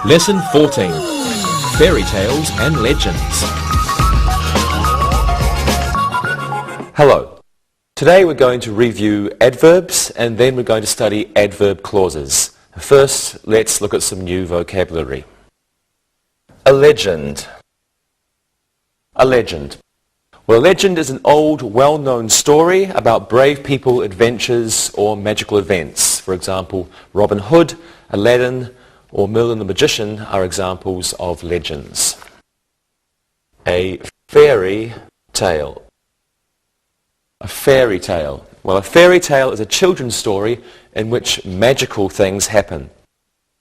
Lesson 14. Fairy Tales and Legends. Hello. Today we're going to review adverbs and then we're going to study adverb clauses. First, let's look at some new vocabulary. A legend. A legend. Well, a legend is an old, well-known story about brave people, adventures, or magical events. For example, Robin Hood, Aladdin, or Merlin the Magician are examples of legends. A fairy tale. A fairy tale. Well, a fairy tale is a children's story in which magical things happen.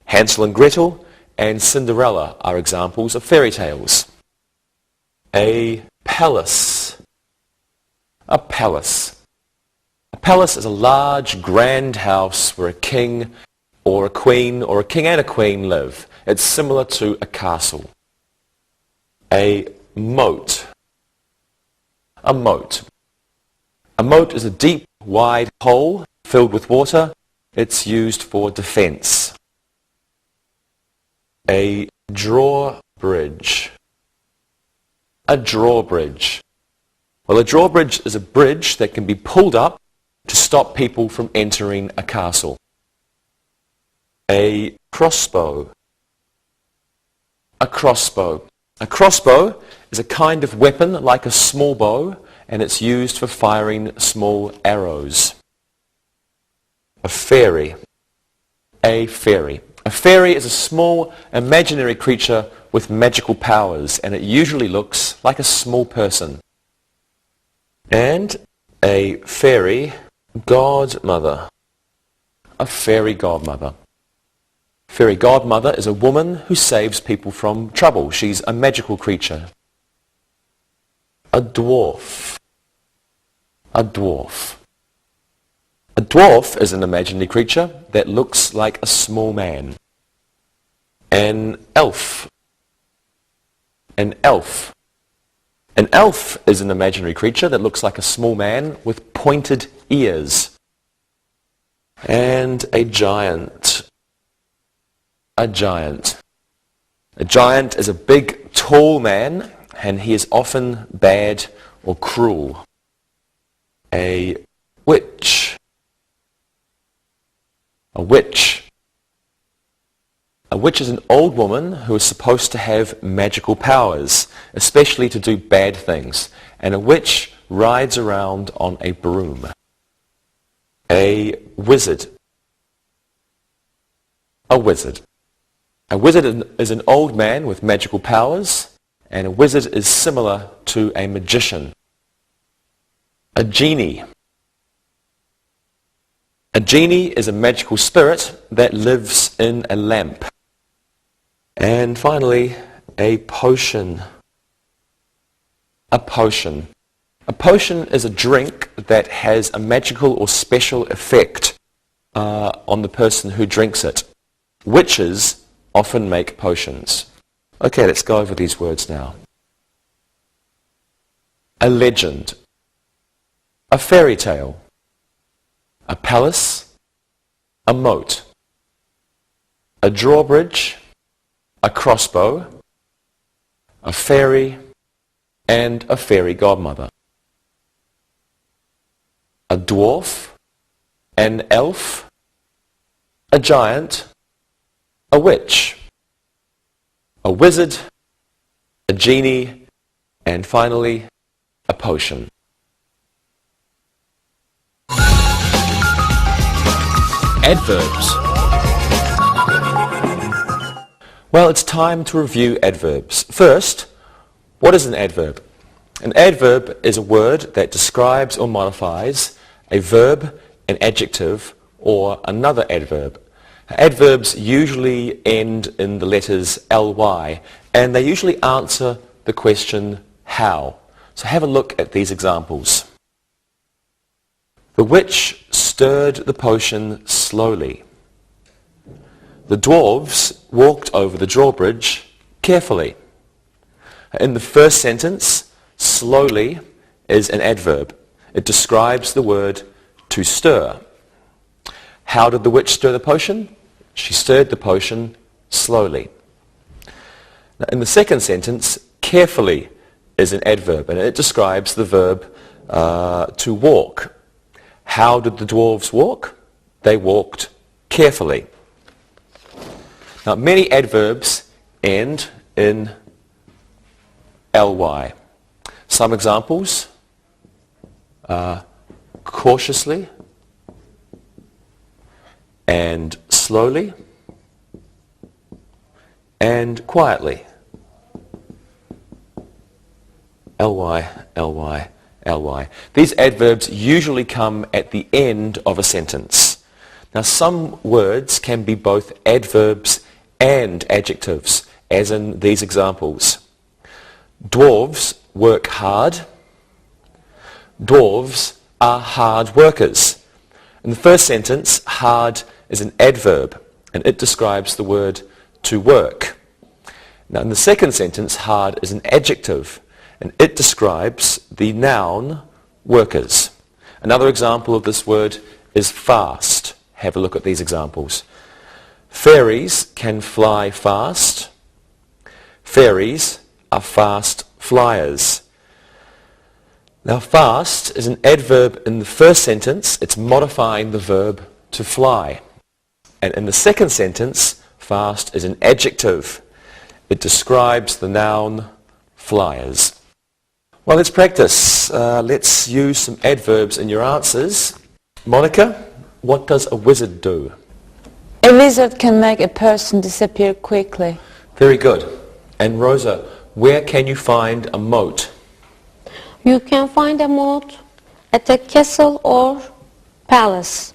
Hansel and Gretel and Cinderella are examples of fairy tales. A palace. A palace. A palace is a large, grand house where a king or a queen or a king and a queen live. It's similar to a castle. A moat. A moat. A moat is a deep, wide hole filled with water. It's used for defense. A drawbridge. A drawbridge. Well, a drawbridge is a bridge that can be pulled up to stop people from entering a castle. A crossbow. A crossbow. A crossbow is a kind of weapon like a small bow, and it's used for firing small arrows. A fairy. A fairy. A fairy is a small imaginary creature with magical powers, and it usually looks like a small person. And a fairy godmother. A fairy godmother. Fairy godmother is a woman who saves people from trouble. She's a magical creature. A dwarf. A dwarf. A dwarf is an imaginary creature that looks like a small man. An elf. An elf. An elf is an imaginary creature that looks like a small man with pointed ears. And a giant. A giant. A giant is a big, tall man, and he is often bad or cruel. A witch. A witch. A witch is an old woman who is supposed to have magical powers, especially to do bad things, and a witch rides around on a broom. A wizard. A wizard. A wizard is an old man with magical powers, and a wizard is similar to a magician. A genie. A genie is a magical spirit that lives in a lamp. And finally, a potion. A potion. A potion is a drink that has a magical or special effect on the person who drinks it. Witches often make potions. Okay, let's go over these words now. A legend. A fairy tale. A palace. A moat. A drawbridge. A crossbow. A fairy. And a fairy godmother. A dwarf. An elf. A giant. A witch, a wizard, a genie, and finally, a potion. Adverbs. Well, it's time to review adverbs. First, what is an adverb? An adverb is a word that describes or modifies a verb, an adjective, or another adverb. Adverbs usually end in the letters ly, and they usually answer the question how. So have a look at these examples. The witch stirred the potion slowly. The dwarves walked over the drawbridge carefully. In the first sentence, slowly is an adverb. It describes the word to stir. How did the witch stir the potion? She stirred the potion slowly. Now, in the second sentence, carefully is an adverb, and it describes the verb to walk. How did the dwarves walk? They walked carefully. Now, many adverbs end in ly. Some examples are cautiously and slowly and quietly. ly, ly, ly. These adverbs usually come at the end of a sentence. Now, some words can be both adverbs and adjectives, as in these examples. Dwarves work hard. Dwarves are hard workers. In the first sentence, hard is an adverb, and it describes the word to work. Now, in the second sentence, hard is an adjective, and it describes the noun workers. Another example of this word is fast. Have a look at these examples. Fairies can fly fast. Fairies are fast flyers. Now, fast is an adverb in the first sentence. It's modifying the verb to fly. And in the second sentence, fast is an adjective. It describes the noun flyers. Well, let's practice. Let's use some adverbs in your answers. Monica, what does a wizard do? A wizard can make a person disappear quickly. Very good. And Rosa, where can you find a moat? You can find a moat at a castle or palace.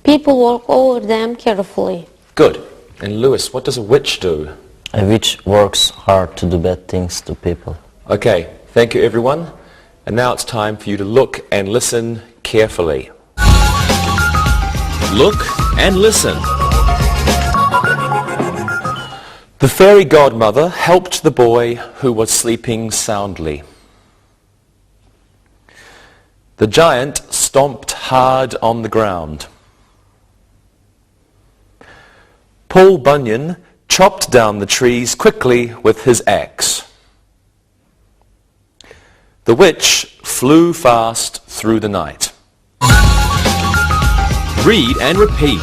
People walk over them carefully. Good. And Lewis, what does a witch do? A witch works hard to do bad things to people. Okay, thank you everyone. And now it's time for you to look and listen carefully. Look and listen. The fairy godmother helped the boy who was sleeping soundly. The giant stomped hard on the ground. Paul Bunyan chopped down the trees quickly with his axe. The witch flew fast through the night. Read and repeat.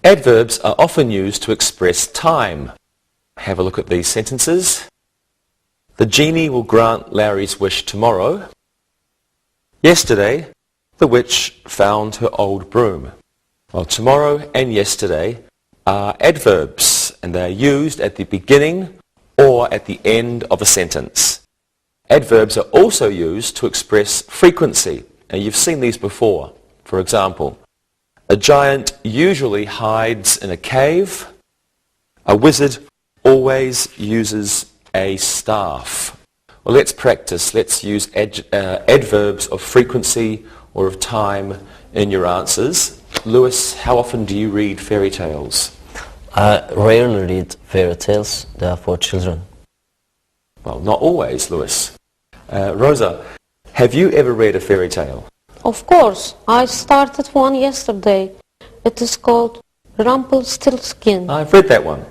Adverbs are often used to express time. Have a look at these sentences. The genie will grant Larry's wish tomorrow. Yesterday, the witch found her old broom. Well, tomorrow and yesterday are adverbs, and they are used at the beginning or at the end of a sentence. Adverbs are also used to express frequency, and you've seen these before. For example, a giant usually hides in a cave. A wizard always uses a staff. Well, let's practice. Let's use adverbs of frequency or of time in your answers. Lewis, how often do you read fairy tales? I rarely read fairy tales. They are for children. Well, not always, Lewis. Rosa, have you ever read a fairy tale? Of course, I started one yesterday. It is called Rumpelstiltskin. I've read that one.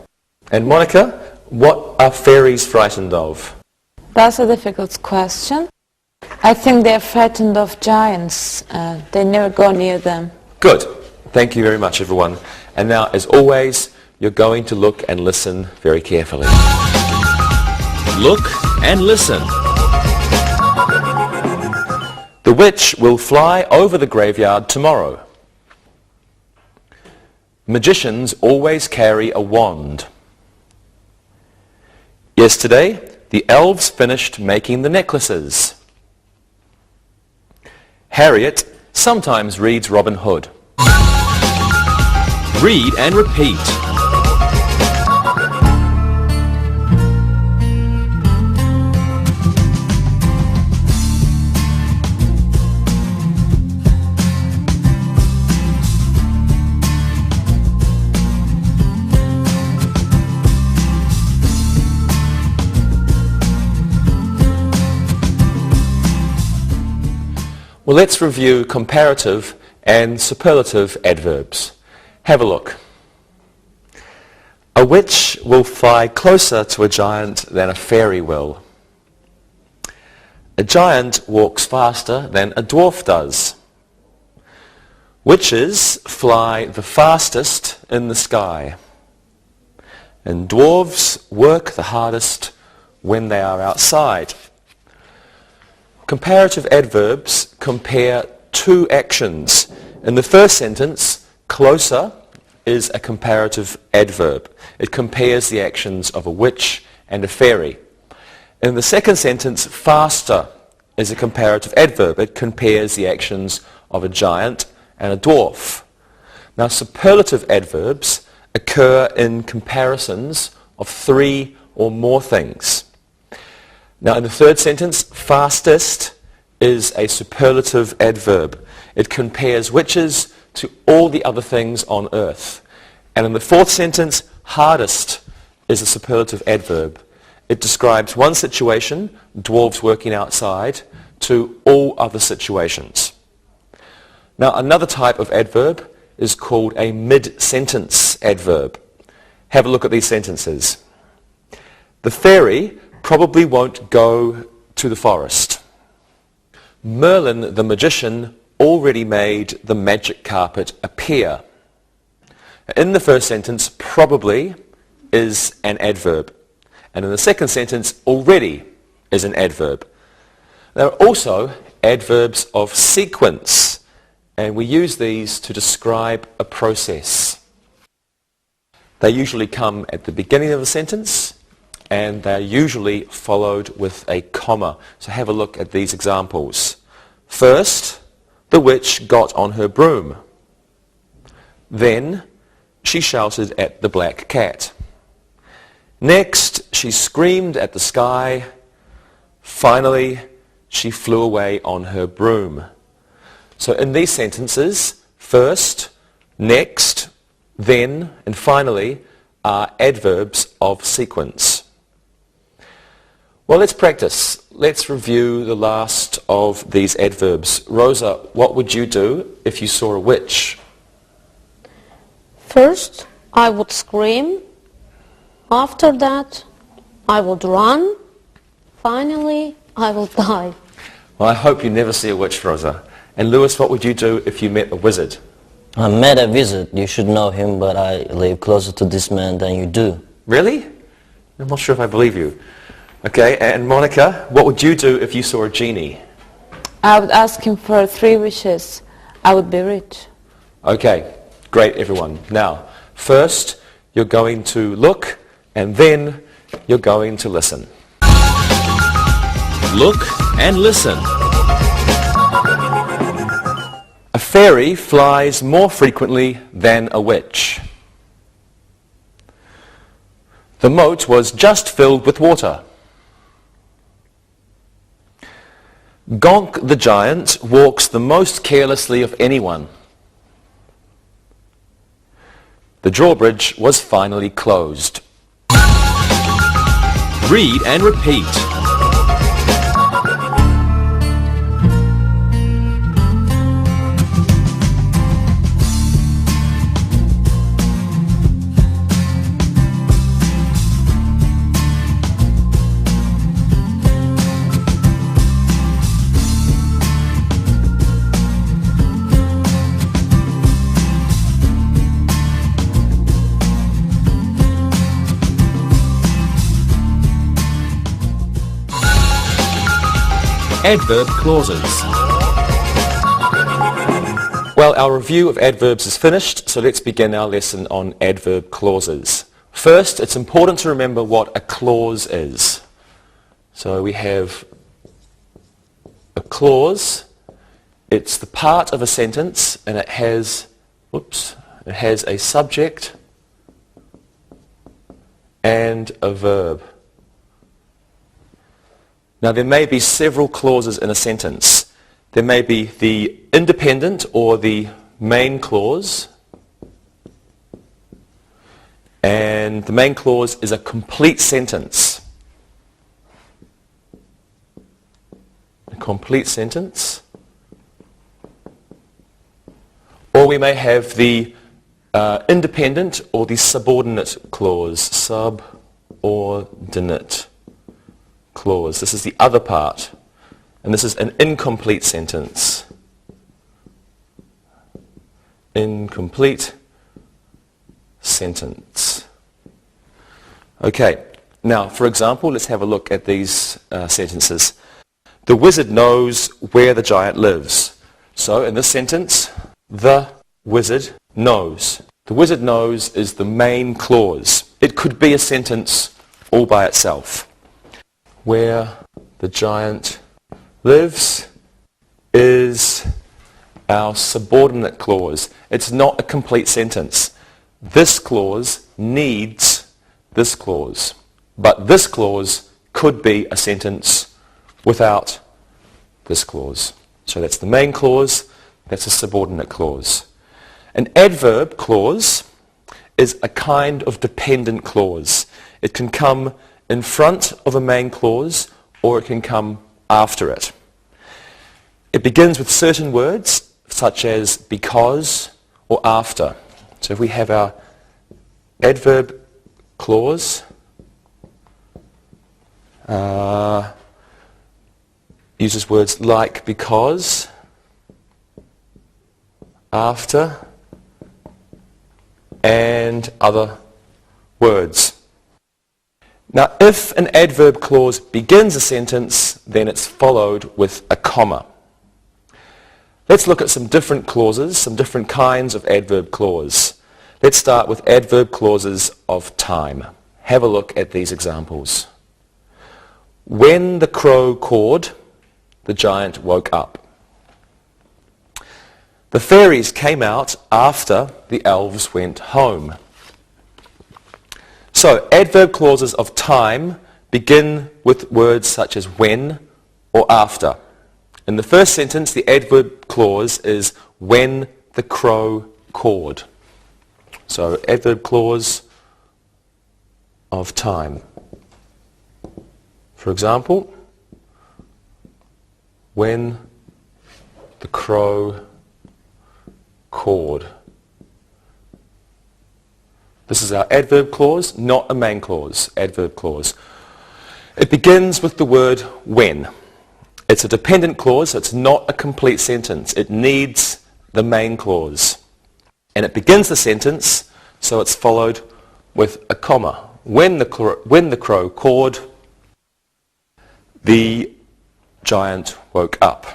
And Monica, what are fairies frightened of? That's a difficult question. I think they're frightened of giants. They never go near them. Good. Thank you very much, everyone. And now, as always, you're going to look and listen very carefully. Look and listen. The witch will fly over the graveyard tomorrow. Magicians always carry a wand. Yesterday, the elves finished making the necklaces. Harriet sometimes reads Robin Hood. Read and repeat. Well, let's review comparative and superlative adverbs. Have a look. A witch will fly closer to a giant than a fairy will. A giant walks faster than a dwarf does. Witches fly the fastest in the sky. And dwarves work the hardest when they are outside. Comparative adverbs compare two actions. In the first sentence, closer is a comparative adverb. It compares the actions of a witch and a fairy. In the second sentence, faster is a comparative adverb. It compares the actions of a giant and a dwarf. Now, superlative adverbs occur in comparisons of three or more things. Now, in the third sentence, fastest is a superlative adverb. It compares witches to all the other things on earth. And in the fourth sentence, hardest is a superlative adverb. It describes one situation, dwarves working outside, to all other situations. Now, another type of adverb is called a mid-sentence adverb. Have a look at these sentences. The fairy probably won't go to the forest. Merlin the magician already made the magic carpet appear. In the first sentence, probably is an adverb. And in the second sentence, already is an adverb. There are also adverbs of sequence, and we use these to describe a process. They usually come at the beginning of a sentence, and they're usually followed with a comma. So have a look at these examples. First, the witch got on her broom. Then, she shouted at the black cat. Next, she screamed at the sky. Finally, she flew away on her broom. So in these sentences, first, next, then, and finally are adverbs of sequence. Well, let's practice. Let's review the last of these adverbs. Rosa, what would you do if you saw a witch? First, I would scream. After that, I would run. Finally, I will die. Well, I hope you never see a witch, Rosa. And Lewis, what would you do if you met a wizard? I met a wizard. You should know him, but I live closer to this man than you do. Really? I'm not sure if I believe you. Okay, and Monica, what would you do if you saw a genie? I would ask him for 3 wishes. I would be rich. Okay, great everyone. Now, first you're going to look and then you're going to listen. Look and listen. A fairy flies more frequently than a witch. The moat was just filled with water. Gonk the giant walks the most carelessly of anyone. The drawbridge was finally closed. Read and repeat. Adverb clauses. Well, our review of adverbs is finished, so let's begin our lesson on adverb clauses. First, it's important to remember what a clause is. So we have a clause. It's the part of a sentence, and it has a subject and a verb. Now, there may be several clauses in a sentence. There may be the independent or the main clause. And the main clause is a complete sentence. A complete sentence. we may have the independent or the subordinate clause. Subordinate clause. This is the other part. And this is an incomplete sentence. Incomplete sentence. Okay, now for example, let's have a look at these sentences. The wizard knows where the giant lives. So in this sentence, the wizard knows. The wizard knows is the main clause. It could be a sentence all by itself. Where the giant lives is our subordinate clause. It's not a complete sentence. This clause needs this clause. But this clause could be a sentence without this clause. So that's the main clause, that's a subordinate clause. An adverb clause is a kind of dependent clause. It can come in front of a main clause or it can come after it. It begins with certain words such as because or after. So if we have our adverb clause, uses words like because, after, and other words. Now, if an adverb clause begins a sentence, then it's followed with a comma. Let's look at some different clauses, some different kinds of adverb clause. Let's start with adverb clauses of time. Have a look at these examples. When the crow cawed, the giant woke up. The fairies came out after the elves went home. So, adverb clauses of time begin with words such as when or after. In the first sentence, the adverb clause is when the crow cawed. So, adverb clause of time. For example, when the crow cawed. This is our adverb clause, not a main clause, adverb clause. It begins with the word when. It's a dependent clause, so it's not a complete sentence. It needs the main clause. And it begins the sentence, so it's followed with a comma. When the crow cawed, the giant woke up.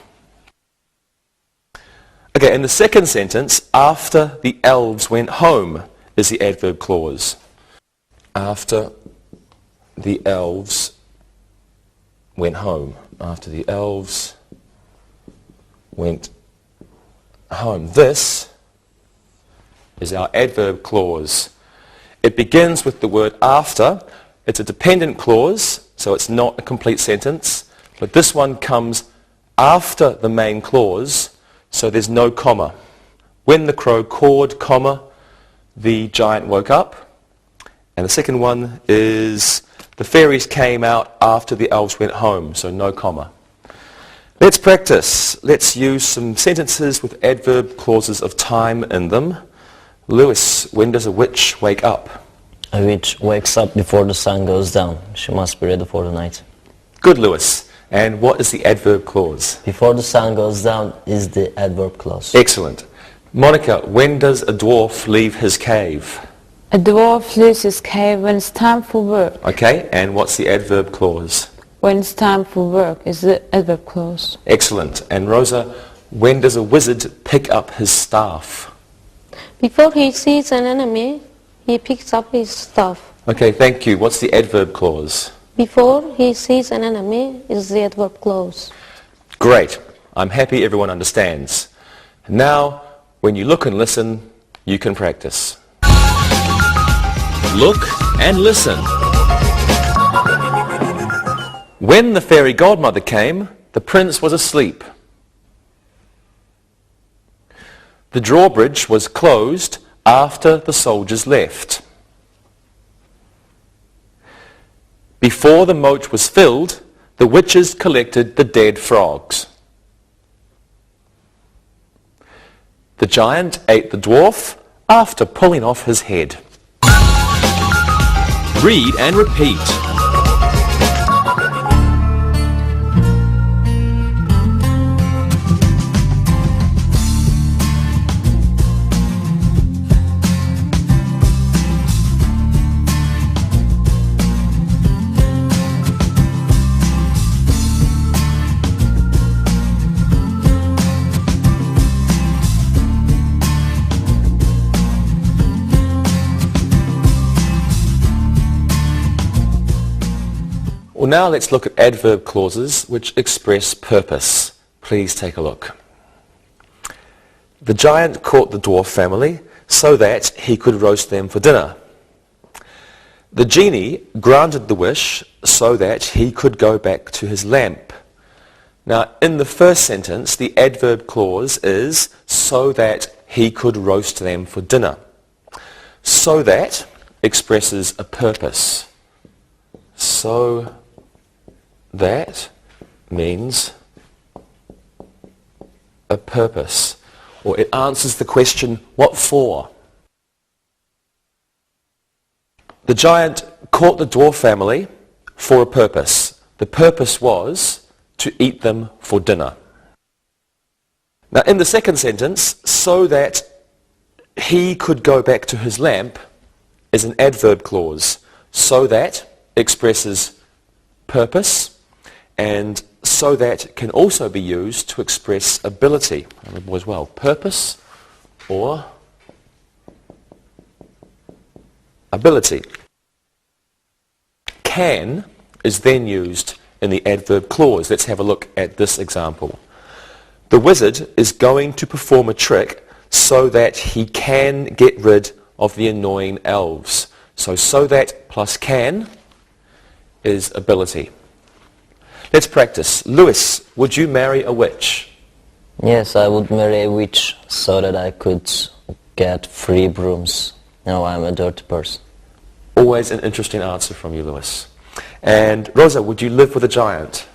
Okay, in the second sentence, after the elves went home is the adverb clause. After the elves went home. After the elves went home. This is our adverb clause. It begins with the word after. It's a dependent clause, so it's not a complete sentence. But this one comes after the main clause, so there's no comma. When the crow cawed, comma, the giant woke up. And the second one is the fairies came out after the elves went home, so no comma. Let's practice. Let's use some sentences with adverb clauses of time in them. Lewis, when does a witch wake up? A witch wakes up before the sun goes down. She must be ready for the night. Good, Lewis. And what is the adverb clause? Before the sun goes down is the adverb clause. Excellent. Monica, when does a dwarf leave his cave? A dwarf leaves his cave when it's time for work. Okay, and what's the adverb clause? When it's time for work is the adverb clause. Excellent. And Rosa, when does a wizard pick up his staff? Before he sees an enemy, he picks up his staff. Okay, thank you. What's the adverb clause? Before he sees an enemy is the adverb clause. Great. I'm happy everyone understands. Now, when you look and listen, you can practice. Look and listen. When the fairy godmother came, the prince was asleep. The drawbridge was closed after the soldiers left. Before the moat was filled, the witches collected the dead frogs. The giant ate the dwarf after pulling off his head. Read and repeat. Well, now let's look at adverb clauses which express purpose. Please take a look. The giant caught the dwarf family so that he could roast them for dinner. The genie granted the wish so that he could go back to his lamp. Now, in the first sentence, the adverb clause is so that he could roast them for dinner. So that expresses a purpose. So that means a purpose, or it answers the question, what for? The giant caught the dwarf family for a purpose. The purpose was to eat them for dinner. Now, in the second sentence, so that he could go back to his lamp is an adverb clause. So that expresses purpose, and so that can also be used to express ability as well. Purpose or ability. Can is then used in the adverb clause. Let's have a look at this example. The wizard is going to perform a trick so that he can get rid of the annoying elves. So that plus can is ability. Let's practice. Lewis, would you marry a witch? Yes, I would marry a witch so that I could get free brooms. No, I'm a dirty person. Always an interesting answer from you, Lewis. And Rosa, would you live with a giant?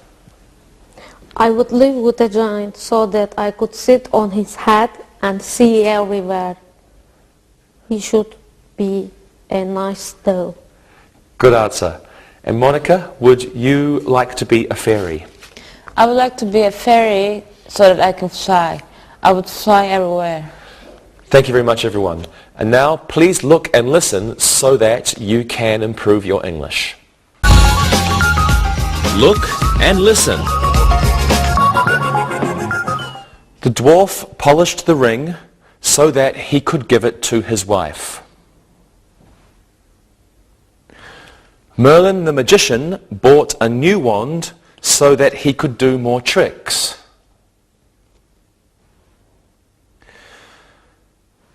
I would live with a giant so that I could sit on his head and see everywhere. He should be a nice doll. Good answer. And Monica, would you like to be a fairy? I would like to be a fairy so that I can fly. I would fly everywhere. Thank you very much, everyone. And now, please look and listen so that you can improve your English. Look and listen. The dwarf polished the ring so that he could give it to his wife. Merlin the magician bought a new wand so that he could do more tricks.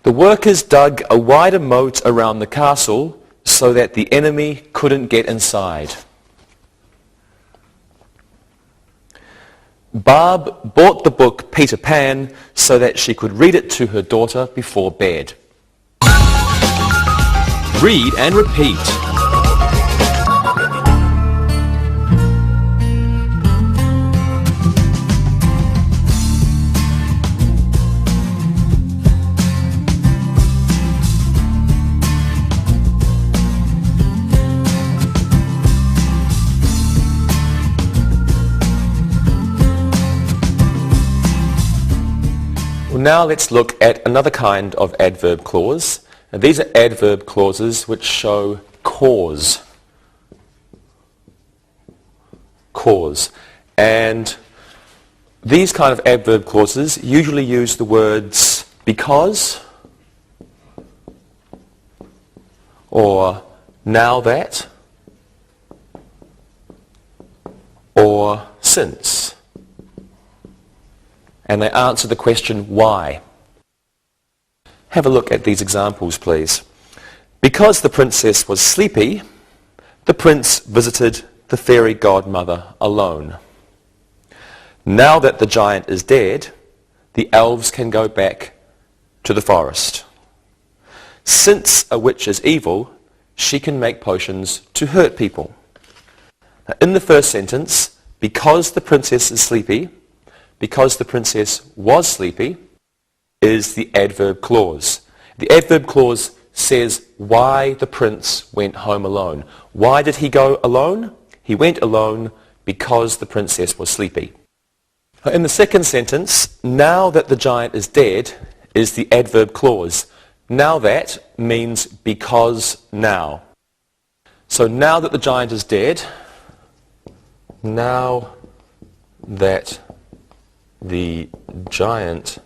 The workers dug a wider moat around the castle so that the enemy couldn't get inside. Barb bought the book Peter Pan so that she could read it to her daughter before bed. Read and repeat. Now let's look at another kind of adverb clause. Now, these are adverb clauses which show cause. Cause. And these kind of adverb clauses usually use the words because, or now that, or since. And they answer the question, why? Have a look at these examples, please. Because the princess was sleepy, the prince visited the fairy godmother alone. Now that the giant is dead, the elves can go back to the forest. Since a witch is evil, she can make potions to hurt people. Now, in the first sentence, because the princess is sleepy, because the princess was sleepy, is the adverb clause. The adverb clause says why the prince went home alone. Why did he go alone? He went alone because the princess was sleepy. In the second sentence, now that the giant is dead is the adverb clause. Now that means because now. So now that the giant is dead, now that the giant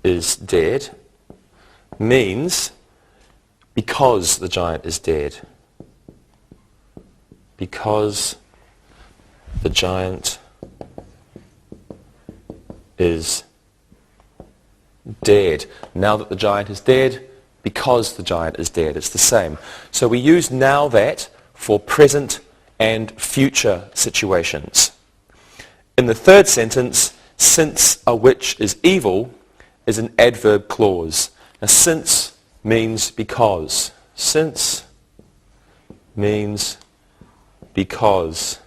is dead means because the giant is dead. Because the giant is dead. Now that the giant is dead, because the giant is dead. It's the same. So we use now that for present and future situations. In the third sentence, since a witch is evil is an adverb clause. Now since means because. Since means because.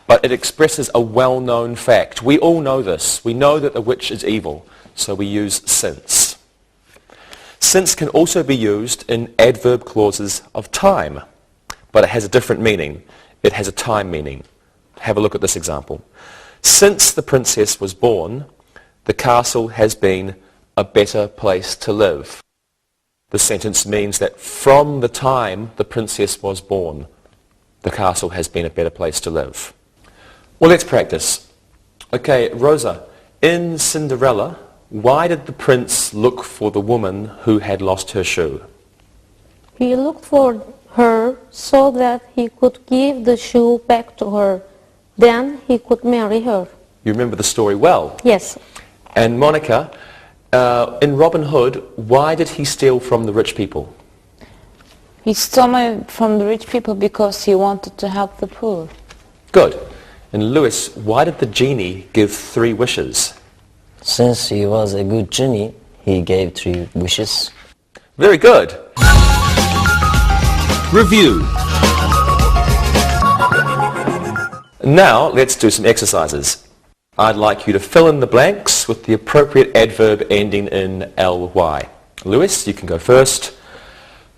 But it expresses a well-known fact. We all know this. We know that the witch is evil, so we use since. Since can also be used in adverb clauses of time, but it has a different meaning. It has a time meaning. Have a look at this example. Since the princess was born, the castle has been a better place to live. The sentence means that from the time the princess was born, the castle has been a better place to live. Well, let's practice. Okay, Rosa, in Cinderella, why did the prince look for the woman who had lost her shoe? He looked for her so that he could give the shoe back to her. Then he could marry her. You remember the story well. Yes. And Monica, in Robin Hood, why did he steal from the rich people? He stole money from the rich people because he wanted to help the poor. Good. And Lewis, why did the genie give 3 wishes? Since he was a good genie, he gave 3 wishes. Very good. Review. Now let's do some exercises. I'd like you to fill in the blanks with the appropriate adverb ending in ly. Lewis, you can go first.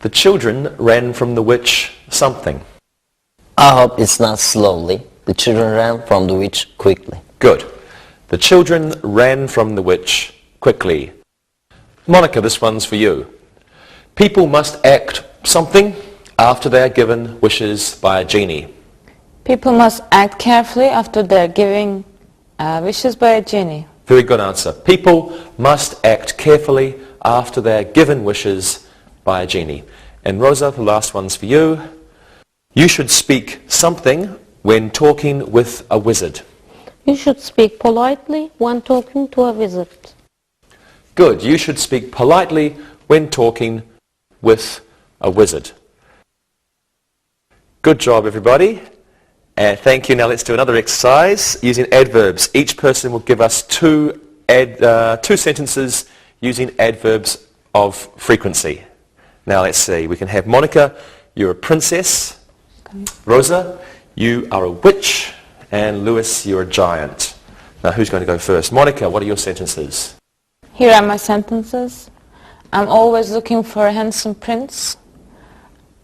The children ran from the witch something. I hope it's not slowly. The children ran from the witch quickly. Good. The children ran from the witch quickly. Monica, this one's for you. People must act something after they are given wishes by a genie. People must act carefully after they're giving wishes by a genie. Very good answer. People must act carefully after they are given wishes by a genie. And Rosa, the last one's for you. You should speak something when talking with a wizard. You should speak politely when talking to a wizard. Good. You should speak politely when talking with a wizard. Good job, everybody. And thank you. Now let's do another exercise using adverbs. Each person will give us two sentences using adverbs of frequency. Now let's see. We can have Monica, you're a princess. Okay. Rosa, you are a witch. And Lewis, you're a giant. Now who's going to go first? Monica, what are your sentences? Here are my sentences. I'm always looking for a handsome prince.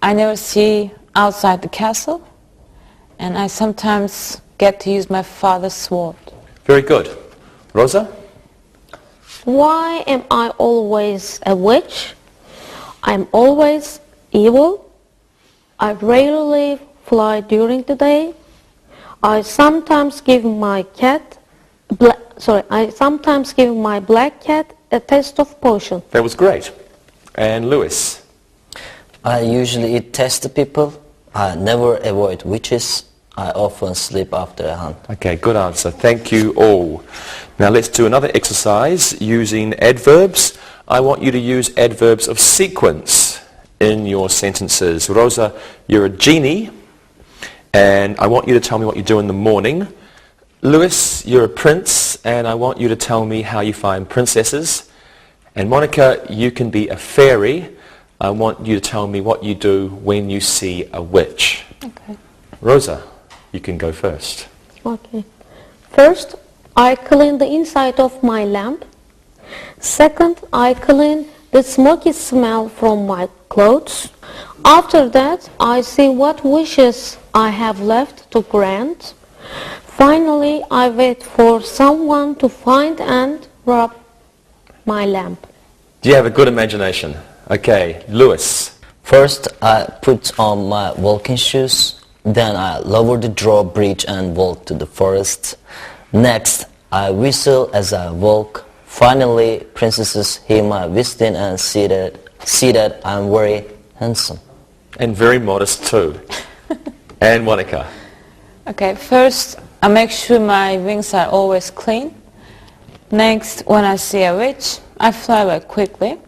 I never see outside the castle. And I sometimes get to use my father's sword. Very good. Rosa? Why am I always a witch? I'm always evil. I rarely fly during the day. I sometimes give my black cat a taste of potion. That was great. And Lewis? I usually eat tasty people. I never avoid witches. I often sleep after a hunt. Okay, good answer. Thank you all. Now let's do another exercise using adverbs. I want you to use adverbs of sequence in your sentences. Rosa, you're a genie, and I want you to tell me what you do in the morning. Lewis, you're a prince, and I want you to tell me how you find princesses. And Monica, you can be a fairy. I want you to tell me what you do when you see a witch. Okay. Rosa, you can go first. Okay. First, I clean the inside of my lamp. Second, I clean the smoky smell from my clothes. After that, I see what wishes I have left to grant. Finally, I wait for someone to find and rub my lamp. Do you have a good imagination? Okay, Lewis. First, I put on my walking shoes. Then I lower the drawbridge and walk to the forest. Next, I whistle as I walk. Finally, princesses hear my whistling and see that I'm very handsome. And very modest too. And Monica. Okay, first I make sure my wings are always clean. Next, when I see a witch, I fly away quickly.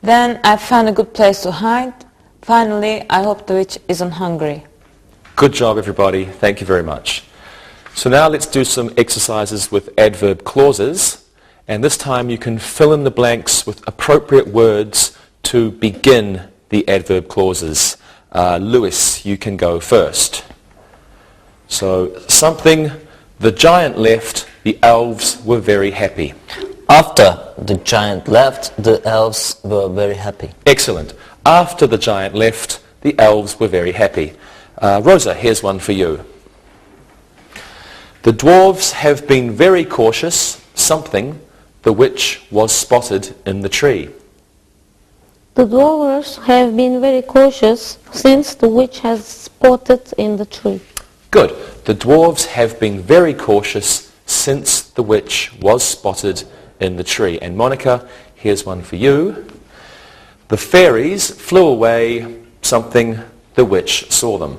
Then I find a good place to hide. Finally, I hope the witch isn't hungry. Good job, everybody. Thank you very much. So now let's do some exercises with adverb clauses. And this time you can fill in the blanks with appropriate words to begin the adverb clauses. Lewis, you can go first. So something, the giant left, the elves were very happy. After the giant left, the elves were very happy. Excellent. After the giant left, the elves were very happy. Rosa, here's one for you. The dwarves have been very cautious. Something, the witch was spotted in the tree. The dwarves have been very cautious since the witch has spotted in the tree. Good. The dwarves have been very cautious since the witch was spotted in the tree. And Monica, here's one for you. The fairies flew away. Something, the witch saw them.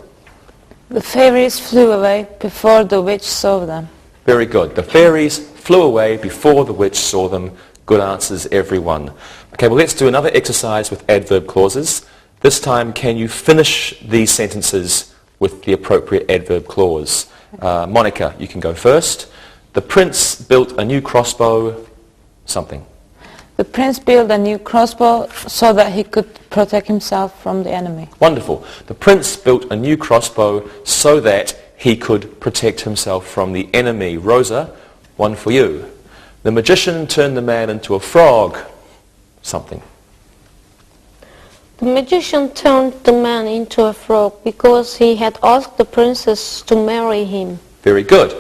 The fairies flew away before the witch saw them. Very good. The fairies flew away before the witch saw them. Good answers, everyone. Okay, well, let's do another exercise with adverb clauses. This time, can you finish these sentences with the appropriate adverb clause? Monica, you can go first. The prince built a new crossbow. Something. The prince built a new crossbow so that he could protect himself from the enemy. Wonderful. The prince built a new crossbow so that he could protect himself from the enemy. Rosa, one for you. The magician turned the man into a frog. Something. The magician turned the man into a frog because he had asked the princess to marry him. Very good.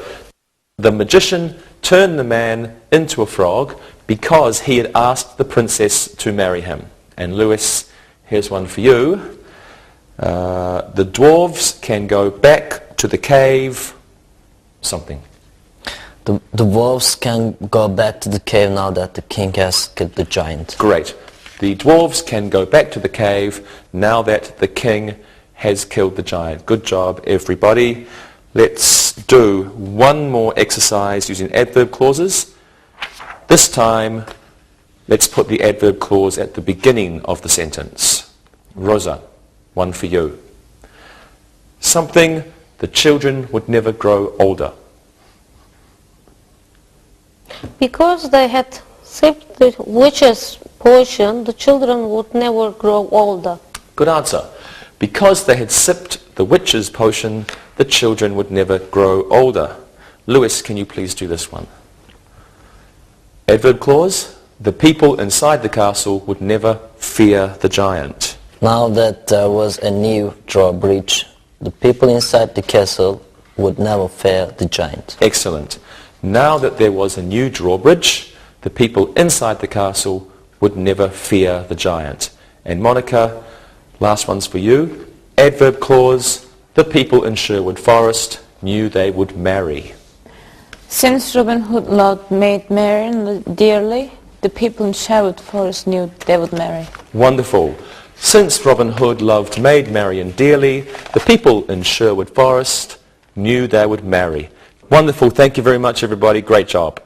The magician turned the man into a frog because he had asked the princess to marry him. And Lewis, here's one for you. The dwarves can go back to the cave. Something. The dwarves can go back to the cave now that the king has killed the giant. Great. The dwarves can go back to the cave now that the king has killed the giant. Good job, everybody. Let's do one more exercise using adverb clauses. This time, let's put the adverb clause at the beginning of the sentence. Rosa, one for you. Something, the children would never grow older. Because they had sipped the witch's potion, the children would never grow older. Good answer. Because they had sipped the witch's potion, the children would never grow older. Lewis, can you please do this one? Adverb clause, the people inside the castle would never fear the giant. Now that there was a new drawbridge, the people inside the castle would never fear the giant. Excellent. Now that there was a new drawbridge, the people inside the castle would never fear the giant. And Monica, last one's for you. Adverb clause, the people in Sherwood Forest knew they would marry. Since Robin Hood loved Maid Marian dearly, the people in Sherwood Forest knew they would marry. Wonderful. Since Robin Hood loved Maid Marian dearly, the people in Sherwood Forest knew they would marry. Wonderful. Thank you very much, everybody. Great job.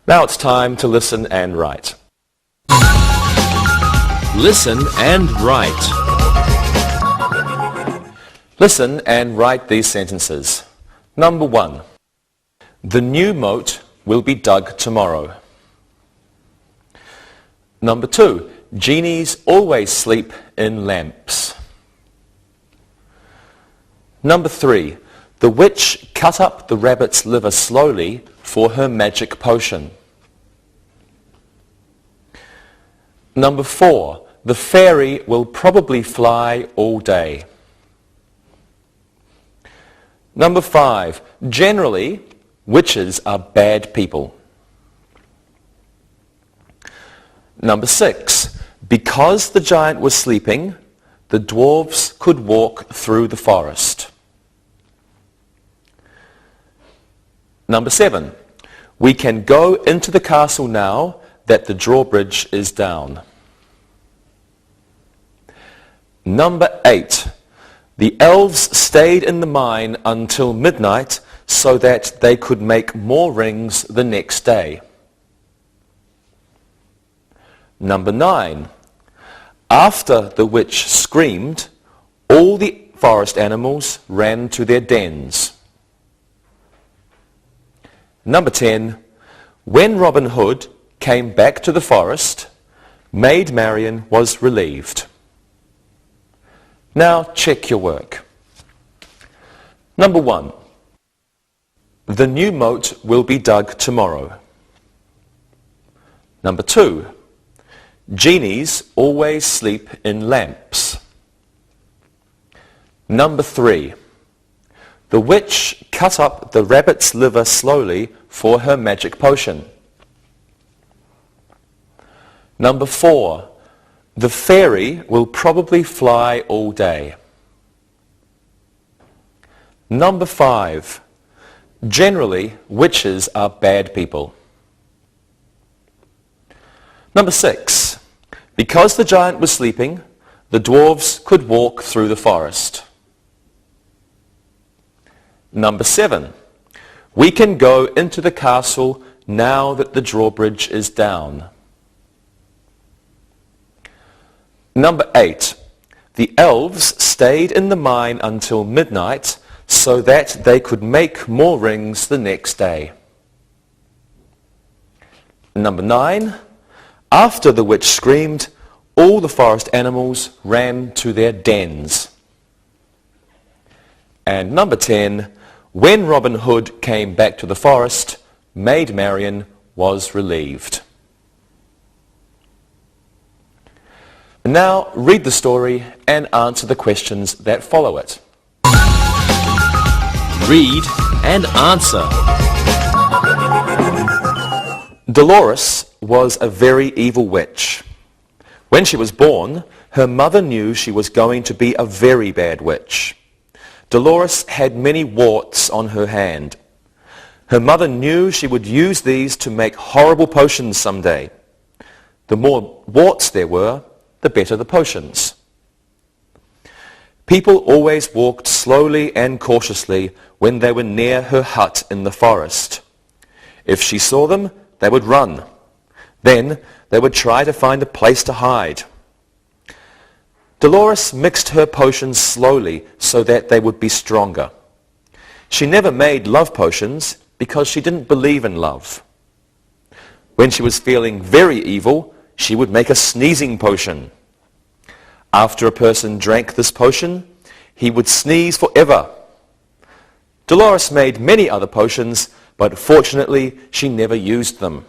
Now it's time to listen and write. Listen and write. Listen and write these sentences. Number 1. The new moat will be dug tomorrow. Number 2. Genies always sleep in lamps. Number 3. The witch cut up the rabbit's liver slowly for her magic potion. Number 4, the fairy will probably fly all day. Number 5, generally, witches are bad people. Number 6, because the giant was sleeping, the dwarves could walk through the forest. Number 7, we can go into the castle now that the drawbridge is down. Number 8, the elves stayed in the mine until midnight so that they could make more rings the next day. Number 9, after the witch screamed, all the forest animals ran to their dens. Number 10, when Robin Hood came back to the forest, Maid Marian was relieved. Now check your work. Number 1, the new moat will be dug tomorrow. Number 2, genies always sleep in lamps. Number 3, the witch cut up the rabbit's liver slowly for her magic potion. Number 4, the fairy will probably fly all day. Number 5, generally witches are bad people. Number 6, because the giant was sleeping, the dwarves could walk through the forest. Number 7, we can go into the castle now that the drawbridge is down. Number 8, the elves stayed in the mine until midnight so that they could make more rings the next day. Number 9, after the witch screamed, all the forest animals ran to their dens. And number 10, when Robin Hood came back to the forest, Maid Marian was relieved. Now read the story and answer the questions that follow it. Read and answer. Dolores was a very evil witch. When she was born, her mother knew she was going to be a very bad witch. Dolores had many warts on her hand. Her mother knew she would use these to make horrible potions someday. The more warts there were, the better the potions. People always walked slowly and cautiously when they were near her hut in the forest. If she saw them, they would run. Then they would try to find a place to hide. Dolores mixed her potions slowly so that they would be stronger. She never made love potions because she didn't believe in love. When she was feeling very evil, she would make a sneezing potion. After a person drank this potion, he would sneeze forever. Dolores made many other potions, but fortunately she never used them.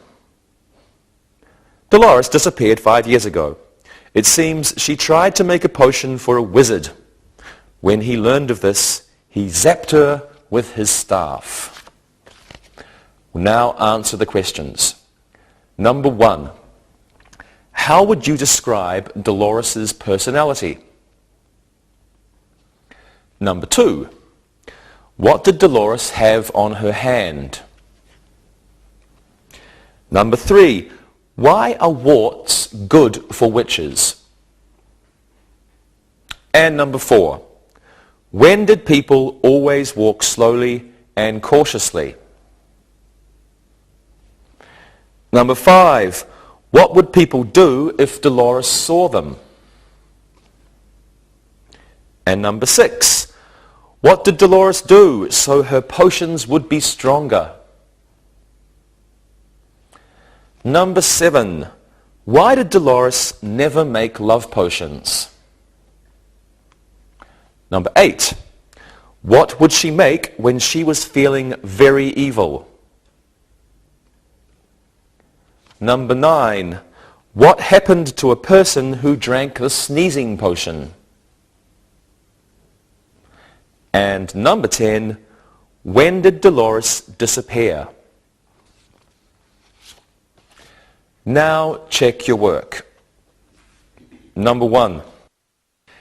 Dolores disappeared 5 years ago. It seems she tried to make a potion for a wizard. When he learned of this, he zapped her with his staff. Now answer the questions. Number 1. How would you describe Dolores' personality? Number 2. What did Dolores have on her hand? Number 3. Why are warts good for witches? And number 4. When did people always walk slowly and cautiously? Number 5. What would people do if Dolores saw them? And number 6. What did Dolores do so her potions would be stronger? Number 7. Why did Dolores never make love potions? Number 8. What would she make when she was feeling very evil? Number 9. What happened to a person who drank the sneezing potion? And number 10. When did Dolores disappear? Now check your work. Number 1.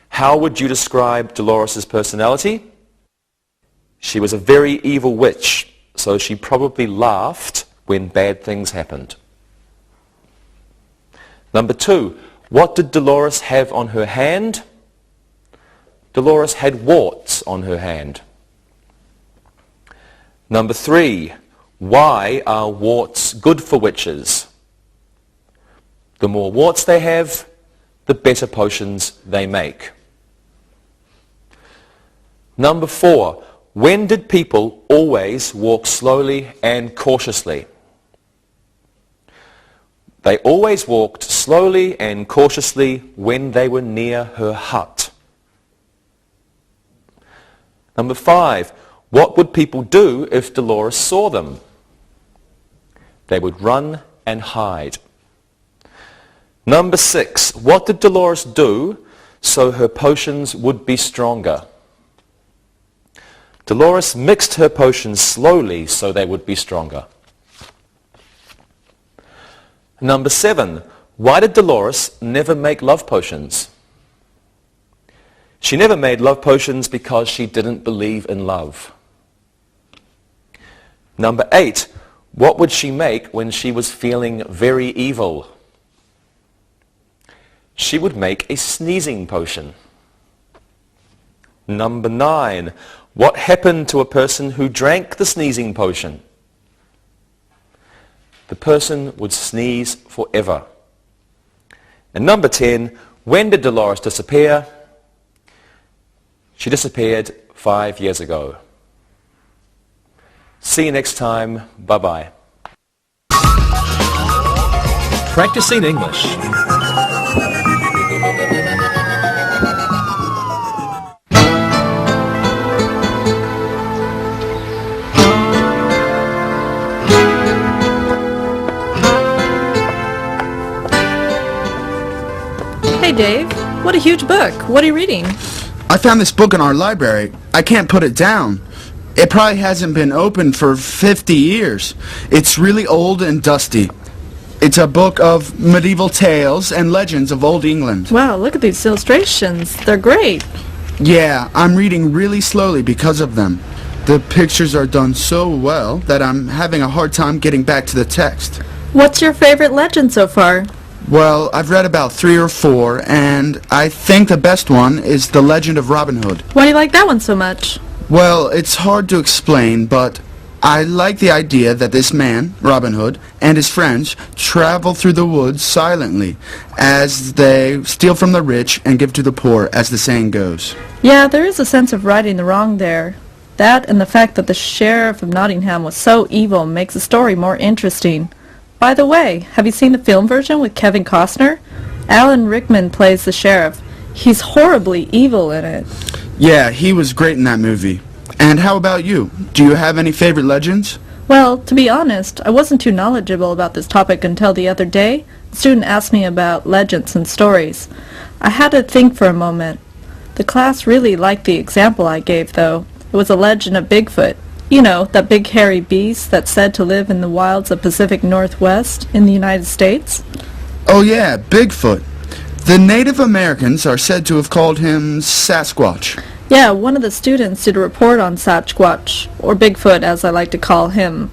How would you describe Dolores' personality? She was a very evil witch, so she probably laughed when bad things happened. Number 2. What did Dolores have on her hand? Dolores had warts on her hand. Number 3. Why are warts good for witches? The more warts they have, the better potions they make. Number 4. When did people always walk slowly and cautiously? They always walked slowly and cautiously when they were near her hut. Number 5. What would people do if Dolores saw them? They would run and hide. Number 6. What did Dolores do so her potions would be stronger? Dolores mixed her potions slowly so they would be stronger. Number 7. Why did Dolores never make love potions? She never made love potions because she didn't believe in love. Number 8. What would she make when she was feeling very evil? She would make a sneezing potion. Number 9. What happened to a person who drank the sneezing potion? The person would sneeze forever. And number 10. When did Dolores disappear? She disappeared 5 years ago. See you next time. Bye-bye. Practicing English. Hey Dave, what a huge book. What are you reading? I found this book in our library. I can't put it down. It probably hasn't been opened for 50 years. It's really old and dusty. It's a book of medieval tales and legends of old England. Wow, look at these illustrations. They're great. Yeah, I'm reading really slowly because of them. The pictures are done so well that I'm having a hard time getting back to the text. What's your favorite legend so far? Well, I've read about 3 or 4, and I think the best one is The Legend of Robin Hood. Why do you like that one so much? Well, it's hard to explain, but I like the idea that this man, Robin Hood, and his friends travel through the woods silently as they steal from the rich and give to the poor, as the saying goes. Yeah, there is a sense of righting the wrong there. That and the fact that the Sheriff of Nottingham was so evil makes the story more interesting. By the way, have you seen the film version with Kevin Costner? Alan Rickman plays the sheriff. He's horribly evil in it. Yeah, he was great in that movie. And how about you? Do you have any favorite legends? Well, to be honest, I wasn't too knowledgeable about this topic until the other day. The student asked me about legends and stories. I had to think for a moment. The class really liked the example I gave, though. It was a legend of Bigfoot. You know, that big hairy beast that's said to live in the wilds of Pacific Northwest in the United States. Oh yeah, Bigfoot. The Native Americans are said to have called him Sasquatch. Yeah, one of the students did a report on Sasquatch, or Bigfoot as I like to call him.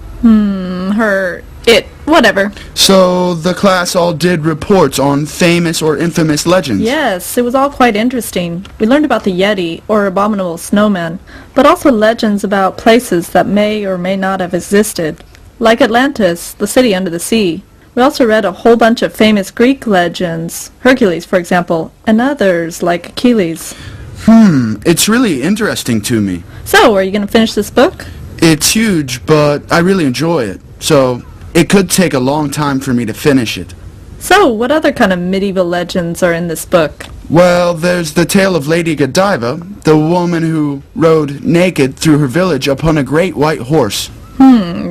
Whatever. So the class all did reports on famous or infamous legends? Yes, it was all quite interesting. We learned about the Yeti, or abominable snowman, but also legends about places that may or may not have existed, like Atlantis, the city under the sea. We also read a whole bunch of famous Greek legends, Hercules, for example, and others like Achilles. It's really interesting to me. So, are you going to finish this book? It's huge, but I really enjoy it, so it could take a long time for me to finish it. So, what other kind of medieval legends are in this book? Well, there's the tale of Lady Godiva, the woman who rode naked through her village upon a great white horse.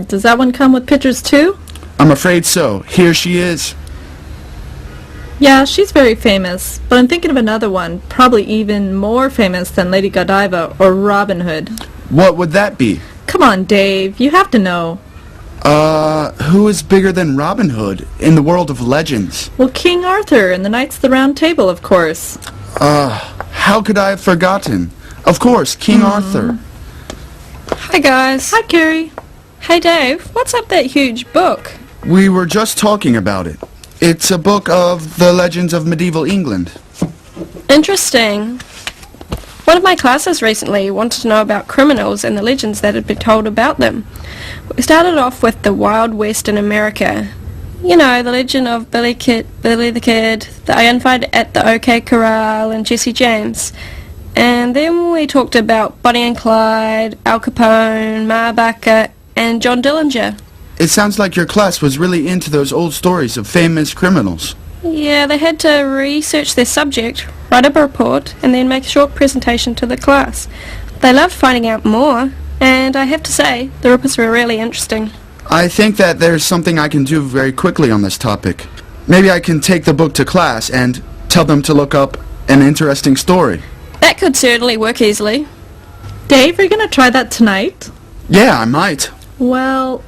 Does that one come with pictures too? I'm afraid so. Here she is. Yeah, she's very famous, but I'm thinking of another one, probably even more famous than Lady Godiva or Robin Hood. What would that be? Come on, Dave, you have to know. Who is bigger than Robin Hood in the world of legends? Well, King Arthur and the Knights of the Round Table, of course. How could I have forgotten? Of course, King Arthur. Hi guys. Hi, Carrie. Hey Dave, what's up that huge book? We were just talking about it. It's a book of the legends of medieval England. Interesting. One of my classes recently wanted to know about criminals and the legends that had been told about them. We started off with the Wild West in America. You know, the legend of Billy the Kid, the gunfight at the OK Corral, and Jesse James. And then we talked about Bonnie and Clyde, Al Capone, Ma Barker, and John Dillinger. It sounds like your class was really into those old stories of famous criminals. Yeah, they had to research their subject, write up a report, and then make a short presentation to the class. They loved finding out more, and I have to say, the reports were really interesting. I think that there's something I can do very quickly on this topic. Maybe I can take the book to class and tell them to look up an interesting story. That could certainly work easily. Dave, are you going to try that tonight? Yeah, I might. Well,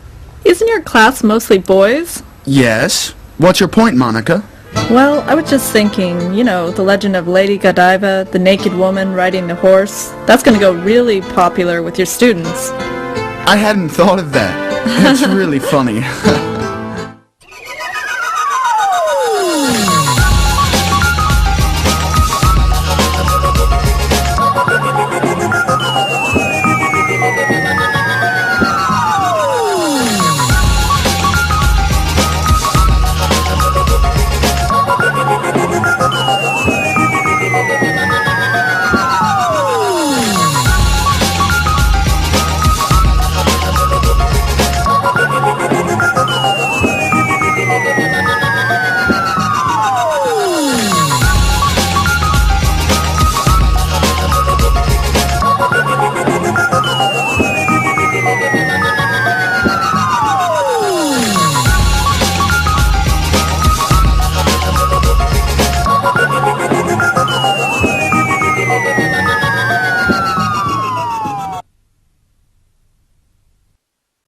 isn't your class mostly boys? Yes. What's your point, Monica? Well, I was just thinking, you know, the legend of Lady Godiva, the naked woman riding the horse. That's going to go really popular with your students. I hadn't thought of that. It's really funny.